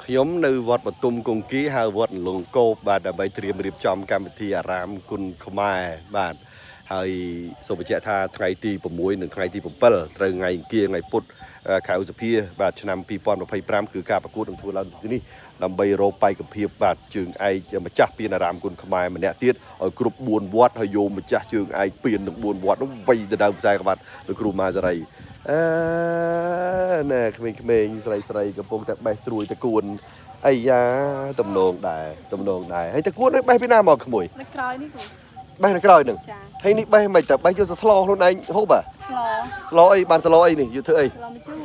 ខ្ញុំនៅវត្តបទុមគង្គីហៅវត្តលងគោបបាទដើម្បីត្រៀមរៀបចំកម្មវិធីអារាមគុណខ្មែរបាទហើយសូមបញ្ជាក់ថាថ្ងៃទី6និងថ្ងៃទី7ត្រូវថ្ងៃអង្គារថ្ងៃពុធខែឧសភាបាទឆ្នាំ2025គឺការប្រកួតនឹងធ្វើឡើងទីនេះដើម្បីរកបេក្ខភាពបាទជើងឯកម្ចាស់ពានអារាមគុណខ្មែរម្នាក់ទៀតឲ្យគ្រប់4វត្តហើយយកម្ចាស់ជើងឯកពាននឹង4វត្តនោះវៃទៅដើមខ្សែក្បាត់លោកគ្រូម៉ាសេរីណែក្មេងៗស្រីកំពុងតែបេះត្រួយតគួនអាយ៉ាតំណងដែរហើយតគួននេះបេះពីណាមកក្មួយនៅក្រោយនេះគ្រូបេះនៅក្រោយនឹងហើយនេះបេះមិនទៅបេះយកស្លោខ្លួនឯងហូបស្លោអីបានស្លោអីនេះយកធ្វើអីស្លោមកជួយ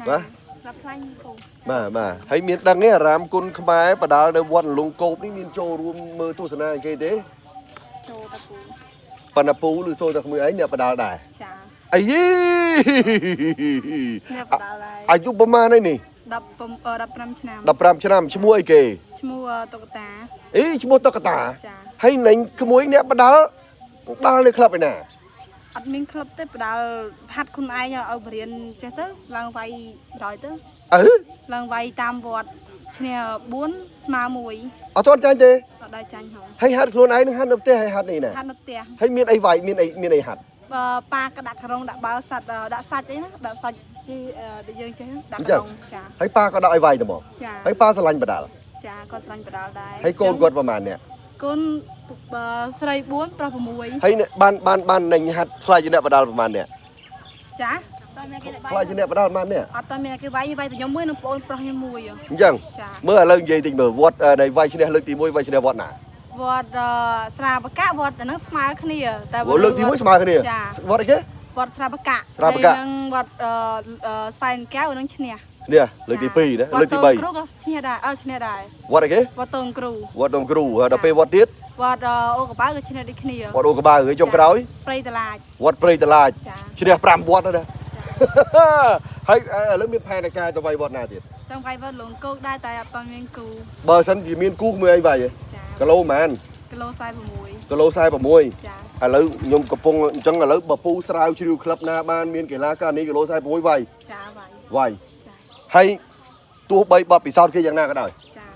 បាទស្លាប់ខ្លាញ់គ្រូបាទហើយមានដឹងទេអារាមគុណខ្មែរបដាលនៅវត្តលងគោបនេះមានចូលរួមមើលទស្សនាអីគេទេចូលតាពូប៉ណ្ណាពូឬសូតែក្មួយឯងអ្នកបដាលដែរចាអីអ្នកបដាលដែរអាយុប្រហែលហើយនេះ15ឆ្នាំ15ឆ្នាំឈ្មោះអីគេឈ្មោះតុក្កតាអីឈ្មោះតុក្កតាចាហើយនឹងក្មួយអ្នកបដាលដល់នៅក្លឹបឯណាអត់មានក្លឹបទេបដាលហាត់ខ្លួនឯងឲ្យបរៀនចេះទៅឡើងវាយ100ទៅឡើងវាយតាមវត្តឈ្នះ4ស្មើ1អត់ទាន់ចាញ់ទេអត់ដែរចាញ់ហ៎ហើយហាត់ខ្លួនឯងនឹងហាត់នៅផ្ទះហើយហាត់នេះណាហាត់នៅផ្ទះហើយមានអីវាយមានអីហាត់ប៉ាក៏ដាក់ក្រុងដាក់បាល់សាច់ដាក់សាច់អីណាដាក់សាច់ជីយើងចេះដាក់ក្រុងចាហើយប៉ាក៏ដាក់ឲ្យវាយទៅមកហើយប៉ាស្រឡាញ់បដាលចាគាត់ស្រឡាញ់បដាលដែរហើយកូនគាត់ប្រហែលអ្នកកូនស្រី4ប្រុស6ហើយបាននឹងហាត់ខ្លាចជាអ្នកបដាលប្រហែលអ្នកចាខ្លាចជាអ្នកបដាលប្រហែលអ្នកអត់តើមានគេវាយតែខ្ញុំមួយនិងបងប្រុសខ្ញុំមួយអញ្ចឹងមើលឥឡូវនិយាយតិចមើលវត្តនៃវាយឈ្នះលើកទី1វាយឈ្នះវត្តណាវត្តស្រាបកៈវត្តហ្នឹងស្មើគ្នាតែលើកទី1ស្មើគ្នាវត្តអីគេវត្តស្រាបកៈនិងវត្តស្វែងកែវនឹងឈ្នះនេះលើកទី2ណាលើកទី3គ្រូក៏ឈ្នះដែរឈ្នះដែរវត្តអីគេវត្តតងគ្រូដល់ពេលវត្តទៀតវត្តអូកបាវក៏ឈ្នះដូចគ្នាវត្តអូកបាវហើយចុងក្រោយព្រៃតឡាចវត្តព្រៃតឡាចឈ្នះ5វត្តណាហើយឥឡូវមានផែនការទៅវាយវត្តណាទៀតចង់វាយវត្តលងគោកដែរតែអត់ទាន់មានគូបើសិនជាមានគូមើលអីវាយគីឡូប៉ុន្មានគីឡូ46គីឡូ46ចាឥឡូវខ្ញុំកំពុងអញ្ចឹងឥឡូវបើពូស្រាវជ្រាវក្លឹបណាបានមានកីឡាករនេះគីឡូ46វាយចាវាយហើយទោះបីបត់ពិសោធន៍គេយ៉ាងណាក៏ដោយចា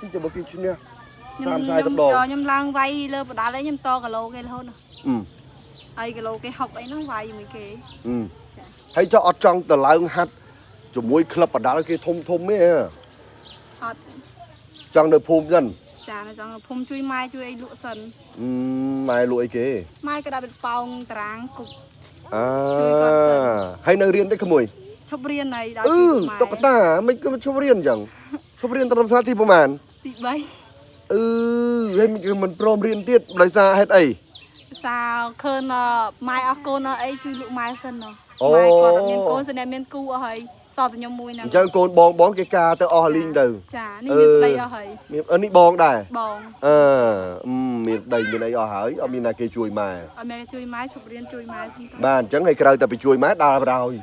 ទីចាំបើគេឈ្នះ30 ដងខ្ញុំឡើងវាយលើបដាល់ឯងខ្ញុំតគីឡូគេរហូតហើយគីឡូគេ60អីហ្នឹងវាយជាមួយគេហើយចុះអត់ចង់ទៅឡើងហាត់ជាមួយក្លឹបបដាល់គេធំទេអត់ចង់នៅភូមិសិនចាចង់ភូមិជួយម៉ែជួយអីលក់សិនម៉ែលក់អីគេម៉ែក៏ដាក់ប៉ោងតារាងគុកហើយនៅរៀនទេក្មួយឈប់រៀនហើយដល់ជួយម៉ែតុក្កតាមិនឈប់រៀនអញ្ចឹងឈប់រៀនត្រឹមថ្នាក់ទីប្រហែលទី3ហើយមិនព្រមរៀនទៀតដោយសារហេតុអីសារឃើញម៉ែអស់កូនអីជួយលក់ម៉ែសិនម៉ែគាត់អត់មានកូនសិនតែមានគូអស់ហើយសល់តែខ្ញុំមួយហ្នឹងអញ្ចឹងកូនបងគេការទៅអស់លីងទៅចានេះមានប្តីអស់ហើយមាននេះបងដែរបងមានប្តីមានអីអស់ហើយអត់មានណាគេជួយម៉ែអត់មានជួយម៉ែឈប់រៀនជួយម៉ែបាទអញ្ចឹងឲ្យក្រៅតែไปជួយម៉ែដើរបដ ாய்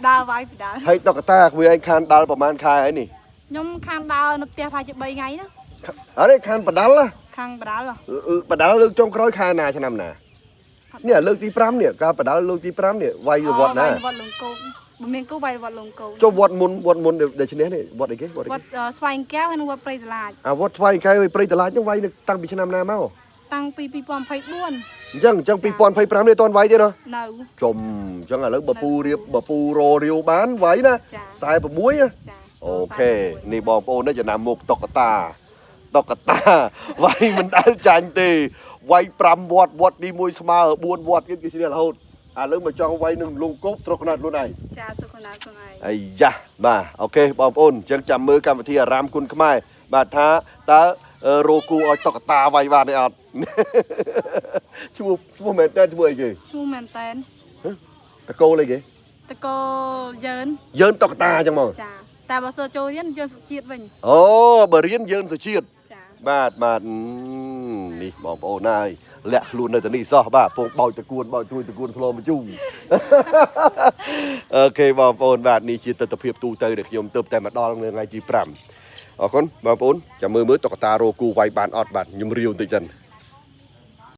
ដើរវាយពីដើរហើយតុក្កតាក្មួយឯងខានដាល់ប្រហែលខែហើយនេះខ្ញុំខានដើរនៅផ្ទះប្រហែលជា3ថ្ងៃណាអរេខានបដាល់ខាងបដាល់បដាល់លើកចុងក្រោយខែណាឆ្នាំណានេះលើកទី5នេះការបដាល់លើកទី5នេះវាយវត្តណាវត្តលងគោកមិនមានគូវាយវត្តលងគោកចុះវត្តមុនដែលឈ្នះនេះវត្តអីគេវត្តស្វែងកែវហើយនិងវត្តព្រៃតឡាចវត្តស្វែងកែវហើយព្រៃតឡាចហ្នឹងវាយតាំងពីឆ្នាំណាមកតាំងពី2024អញ្ចឹង2025នេះអត់ទាន់វាយទេណានៅចុំអញ្ចឹងឥឡូវបើពូររាវបានវាយណា46អូខេនេះបងប្អូននេះចំណាំមុខតុក្កតាវាយមិនដែលចាញ់ទេវាយ5វត្តទី1ស្មើ4វត្តគេឈ្នះរហូតឥឡូវមកចង់វាយនឹងលងគោបត្រកណាត់ខ្លួនឯងចាសុខណាស់ខ្លួនឯងអាយ៉ាបាទអូខេបងប្អូនអញ្ចឹងចាំមើលកម្មវិធីអារាមគុណខ្មែរបាទថាតើរោគូឲ្យតុក្កតាវាយបានទេអត់ឈ្មោះមែនតើឈ្មោះអីគេឈ្មោះមែនតើតកូលអីគេតកូលយើងតុក្កតាអញ្ចឹងមកចាតែបើសូចូលរៀនយើងសុជាតិវិញអូបើរៀនយើងសុជាតិចាបាទនេះបងប្អូនហើយលាក់ខ្លួននៅទីនេះសោះបាទពងបោចតគួនបោចទួយតគួនធ្លោមកជុំអូខេបងប្អូនបាទនេះជាទស្សនវិជ្ជាទូទៅដែលខ្ញុំទើបតែមកដល់នៅថ្ងៃទី5អរគុណបងប្អូនចាំមើលតុក្កតារោគូវាយបានអត់បាទខ្ញុំរាវបន្តិចសិន